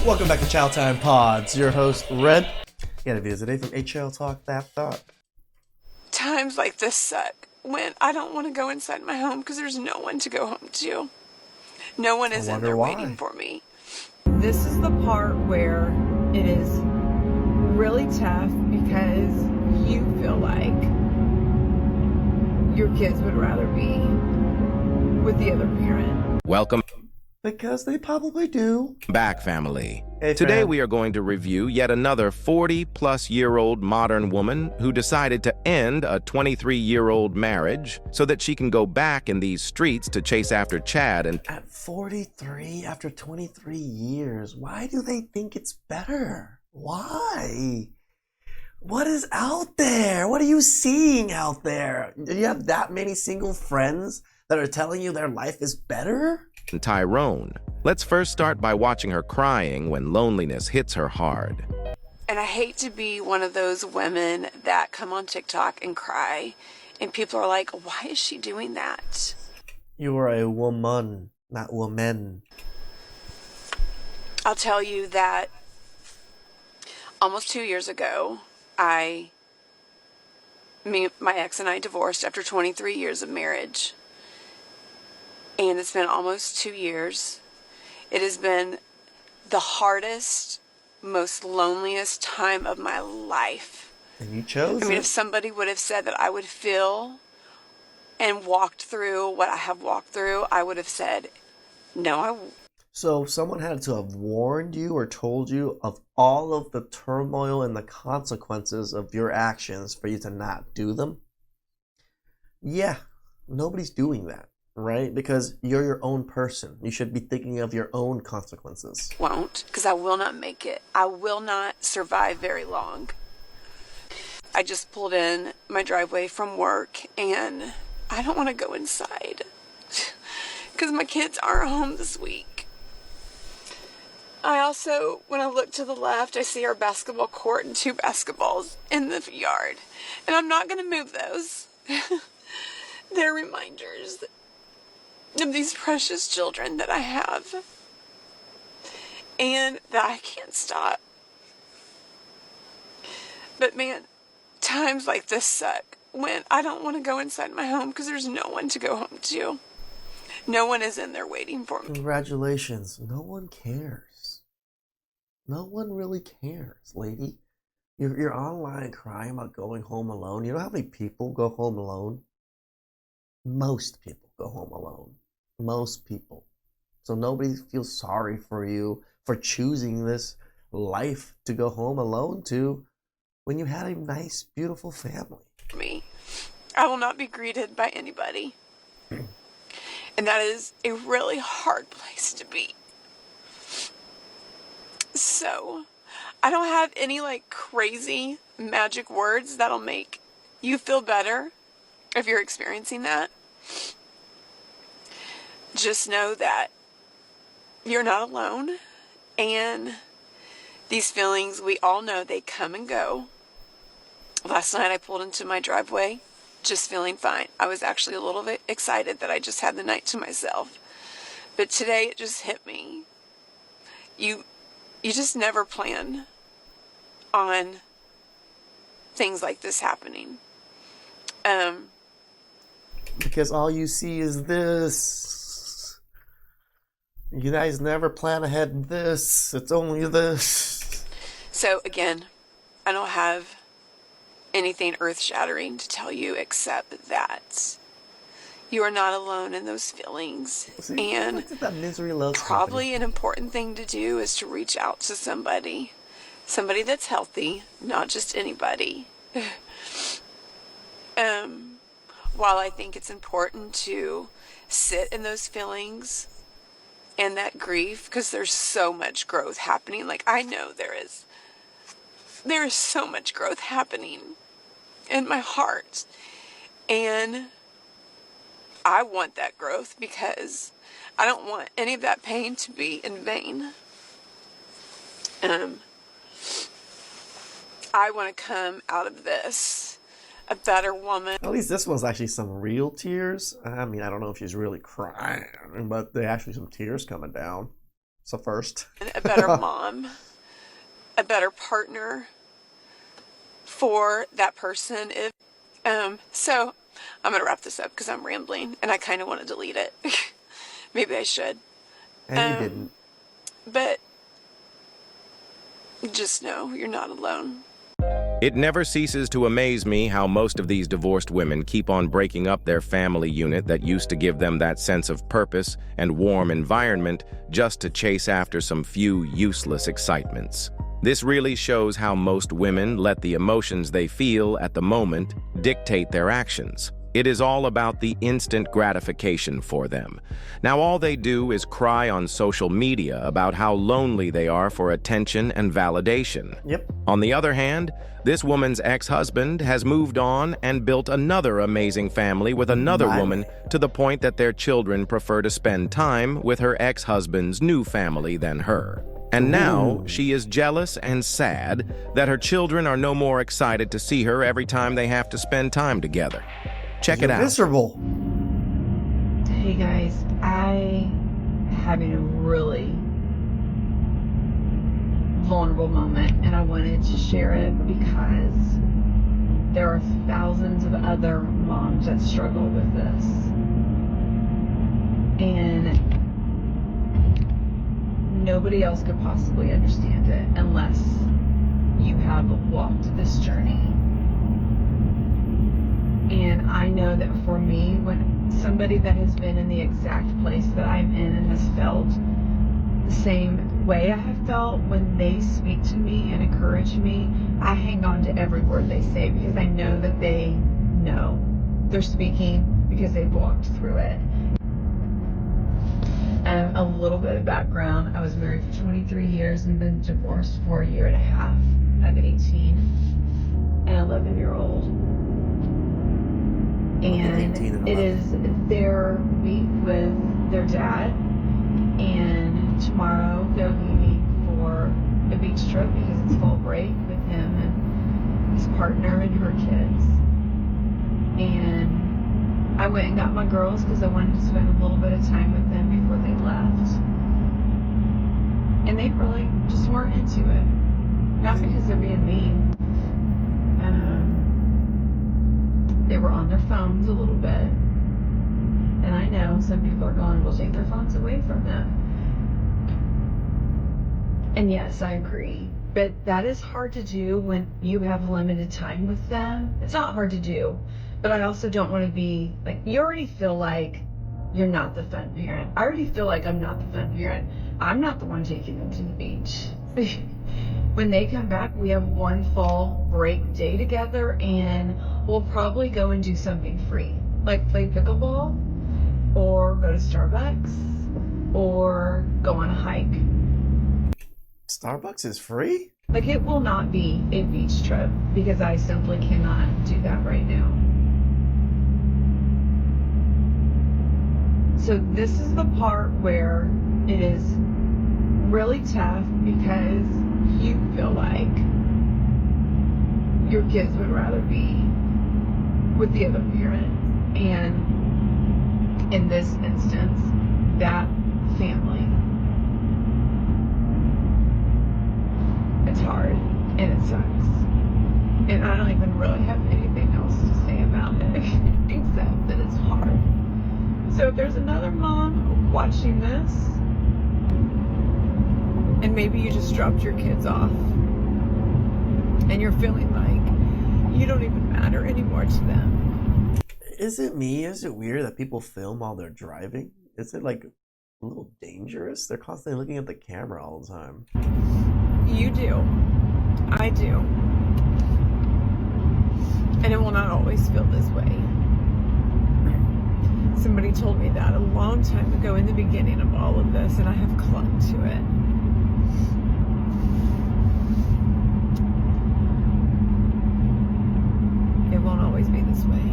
Welcome back to Chow Time Pods. Your host, Red. You got a video today from HL Talk That Thought. Times like this suck when I don't want to go inside my home because there's no one to go home to. No one is in there waiting for me. This is the part where it is really tough because you feel like your kids would rather be with the other parent. Welcome Because they probably do. back, family. Hey, Today fam. we are going to review yet another 40-plus-year-old modern woman who decided to end a 23-year-old marriage so that she can go back in these streets to chase after Chad and At 43, after 23 years, why do they think it's better? Why? What is out there? What are you seeing out there? Do you have that many single friends that are telling you their life is better? Tyrone. Let's first start by watching her crying when loneliness hits her hard. And I hate to be one of those women that come on TikTok and cry. And people are like, why is she doing that? You are a woman, not woman. I'll tell you that almost 2 years ago, my ex and I divorced after 23 years of marriage. And it's been almost 2 years. It has been the hardest, most loneliest time of my life. And you chose I mean, it. if somebody would have said that I would feel and walked through what I have walked through, I would have said, no, So someone had to have warned you or told you of all of the turmoil and the consequences of your actions for you to not do them? Yeah, nobody's doing that, right? Because you're your own person. You should be thinking of your own consequences. won't, because I will not make it. I will not survive very long. I just pulled in my driveway from work, and I don't want to go inside because my kids aren't home this week. I also, when I look to the left, I see our basketball court and 2 basketballs in the yard. And I'm not going to move those. They're reminders of these precious children that I have. And that I can't stop. But man, times like this suck when I don't want to go inside my home because there's no one to go home to. No one is in there waiting for me. Congratulations. No one cares. No one really cares, lady. You're online crying about going home alone. You know how many people go home alone? Most people go home alone. Most people. So nobody feels sorry for you for choosing this life to go home alone to when you had a nice, beautiful family. Me. I will not be greeted by anybody. And that is a really hard place to be. So, I don't have any like crazy magic words that'll make you feel better if you're experiencing that. Just know that you're not alone, and these feelings, we all know they come and go. Last night I pulled into my driveway just feeling fine. I was actually a little bit excited that I just had the night to myself. But today it just hit me. You just never plan on things like this happening. Because all you see is this. You guys never plan ahead this. It's only this. So again, I don't have anything earth-shattering to tell you except that you are not alone in those feelings. See, And look at that misery loves probably company. an important thing to do is to reach out to somebody that's healthy, not just anybody. While I think it's important to sit in those feelings and that grief, because there's so much growth happening. Like, I know there is so much growth happening in my heart, and I want that growth because I don't want any of that pain to be in vain. I want to come out of this a better woman. At least this one's actually some real tears. I mean, I don't know if she's really crying, but there actually some tears coming down. So first. A better mom, a better partner for that person. If so I'm gonna wrap this up because I'm rambling and I kind of want to delete it. Maybe I should. And you didn't. But just know you're not alone. It never ceases to amaze me how most of these divorced women keep on breaking up their family unit that used to give them that sense of purpose and warm environment just to chase after some few useless excitements. This really shows how most women let the emotions they feel at the moment dictate their actions. It is all about the instant gratification for them. Now all they do is cry on social media about how lonely they are for attention and validation. Yep. On the other hand, this woman's ex-husband has moved on and built another amazing family with another woman to the point that their children prefer to spend time with her ex-husband's new family than her. And now she is jealous and sad that her children are no more excited to see her every time they have to spend time together. Check it out. Miserable. Hey guys, I'm having a really vulnerable moment and I wanted to share it because there are thousands of other moms that struggle with this. And nobody else could possibly understand it unless you have walked this journey. And I know that for me, when somebody that has been in the exact place that I'm in and has felt the same way I have felt, when they speak to me and encourage me, I hang on to every word they say because I know that they know. They're speaking because they've walked through it. A little bit of background. I was married for 23 years and been divorced for a year and a half. I have an 18 and 11-year-old. And it is their week with their dad, and tomorrow they're leaving for a beach trip because it's fall break with him and his partner and her kids. And I went and got my girls because I wanted to spend a little bit of time with them before they left. And they really just weren't into it. Not because they're being mean. They were on their phones a little bit. And I know some people are going, well, take their phones away from them. And yes, I agree. But that is hard to do when you have limited time with them. It's not hard to do. But I also don't want to be, like, you already feel like you're not the fun parent. I already feel like I'm not the fun parent. I'm not the one taking them to the beach. When they come back, we have one fall break day together, and we'll probably go and do something free, like play pickleball, or go to Starbucks, or go on a hike. Starbucks is free? Like, it will not be a beach trip, because I simply cannot do that right now. So this is the part where it is really tough because you feel like your kids would rather be with the other parent, and in this instance, that family. It's hard and it sucks, and I don't even really have anything else to say about it except that it's hard. So if there's another mom watching this, and maybe you just dropped your kids off and you're feeling like you don't even matter anymore to them. Is it me? Is it weird that people film while they're driving? Is it like a little dangerous? They're constantly looking at the camera all the time. You do. I do. And it will not always feel this way. Somebody told me that a long time ago in the beginning of all of this, and I have clung to it. It won't always be this way.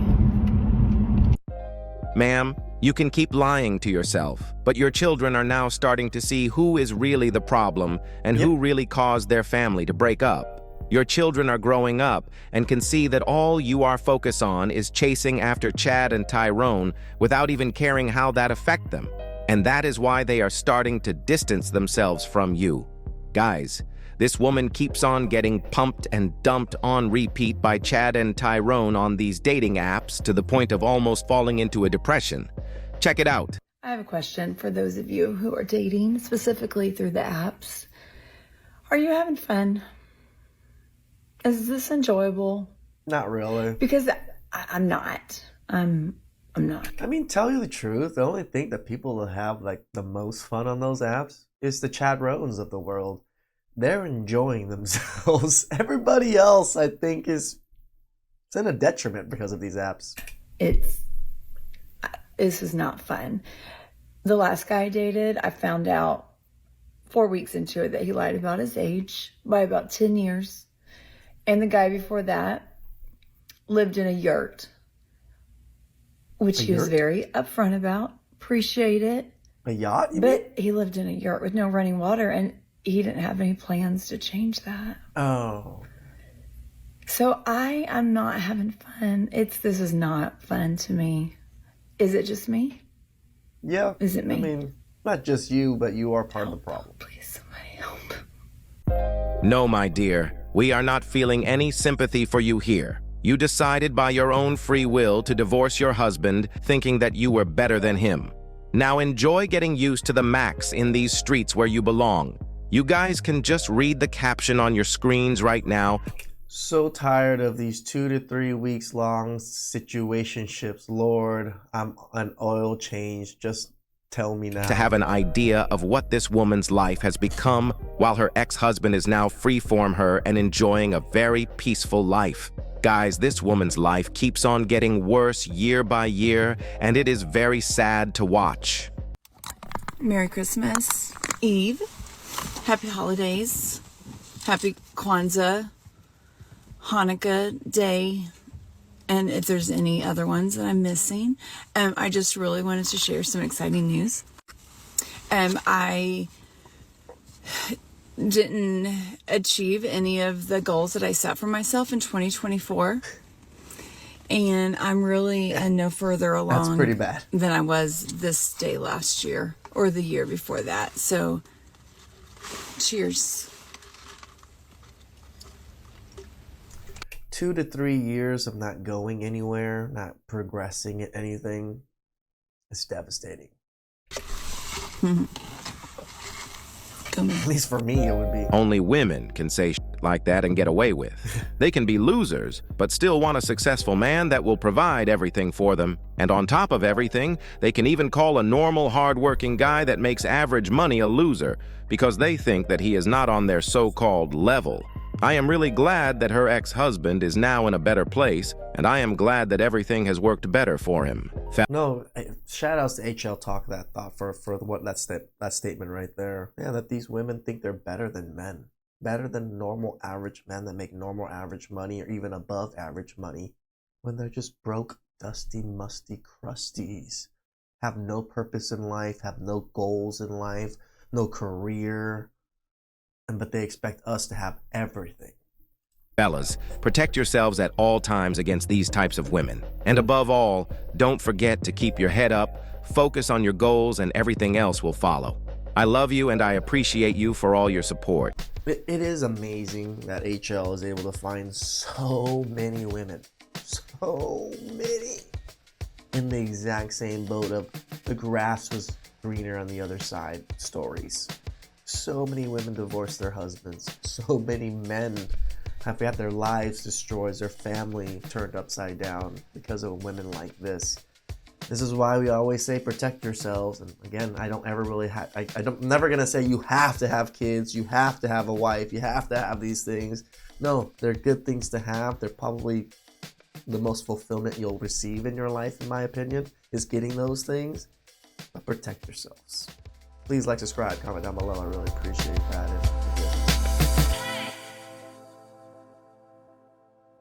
Ma'am, you can keep lying to yourself, but your children are now starting to see who is really the problem and who really caused their family to break up. Your children are growing up and can see that all you are focused on is chasing after Chad and Tyrone without even caring how that affects them. And that is why they are starting to distance themselves from you. Guys, this woman keeps on getting pumped and dumped on repeat by Chad and Tyrone on these dating apps to the point of almost falling into a depression. Check it out. I have a question for those of you who are dating, specifically through the apps. Are you having fun? Is this enjoyable? Not really. Because I'm not. I'm not. I mean, tell you the truth, the only thing that people that have like the most fun on those apps is the Chad Rones of the world. They're enjoying themselves. Everybody else, I think, it's in a detriment because of these apps. This is not fun. The last guy I dated, I found out 4 weeks into it that he lied about his age by about 10 years. And the guy before that lived in a yurt, which he was very upfront about. Appreciate it. A yacht? But he lived in a yurt with no running water, and he didn't have any plans to change that. Oh. So I am not having fun. This is not fun to me. Is it just me? Yeah. Is it me? I mean, not just you, but you are part of the problem. Please, somebody help. No, my dear, we are not feeling any sympathy for you here. You decided by your own free will to divorce your husband, thinking that you were better than him. Now enjoy getting used to the max in these streets where you belong. You guys can just read the caption on your screens right now. So tired of these 2 to 3 weeks long situationships. Lord, I'm an oil change. Just tell me now. To have an idea of what this woman's life has become while her ex-husband is now freeform her and enjoying a very peaceful life. Guys, this woman's life keeps on getting worse year by year, and it is very sad to watch. Merry Christmas Eve. Happy holidays. Happy Kwanzaa, Hanukkah Day, and if there's any other ones that I'm missing. I just really wanted to share some exciting news. I didn't achieve any of the goals that I set for myself in 2024. And I'm really no further along That's pretty bad. than I was this day last year or the year before that. So, cheers. 2 to 3 years of not going anywhere, not progressing at anything, it's devastating. At least for me, it would be. Only women can say shit like that and get away with. They can be losers, but still want a successful man that will provide everything for them. And on top of everything, they can even call a normal, hard-working guy that makes average money a loser because they think that he is not on their so-called level. I am really glad that her ex-husband is now in a better place, and I am glad that everything has worked better for him. No, shout outs to HL Talk that thought for what that statement right there. Yeah, that these women think they're better than men, better than normal average men that make normal average money or even above average money, when they're just broke, dusty, musty crusties, have no purpose in life, have no goals in life, no career, but they expect us to have everything. Fellas, protect yourselves at all times against these types of women. And above all, don't forget to keep your head up, focus on your goals, and everything else will follow. I love you and I appreciate you for all your support. It is amazing that HL is able to find so many women, so many, in the exact same boat of the grass was greener on the other side stories. So many women divorce their husbands. So many men have had their lives destroyed, their family turned upside down because of women like this. This is why we always say protect yourselves. And again, I don't ever really I'm never gonna say you have to have kids, you have to have a wife, you have to have these things. No, they're good things to have. They're probably the most fulfillment you'll receive in your life, in my opinion, is getting those things. But protect yourselves. Please like, subscribe, comment down below. I really appreciate that.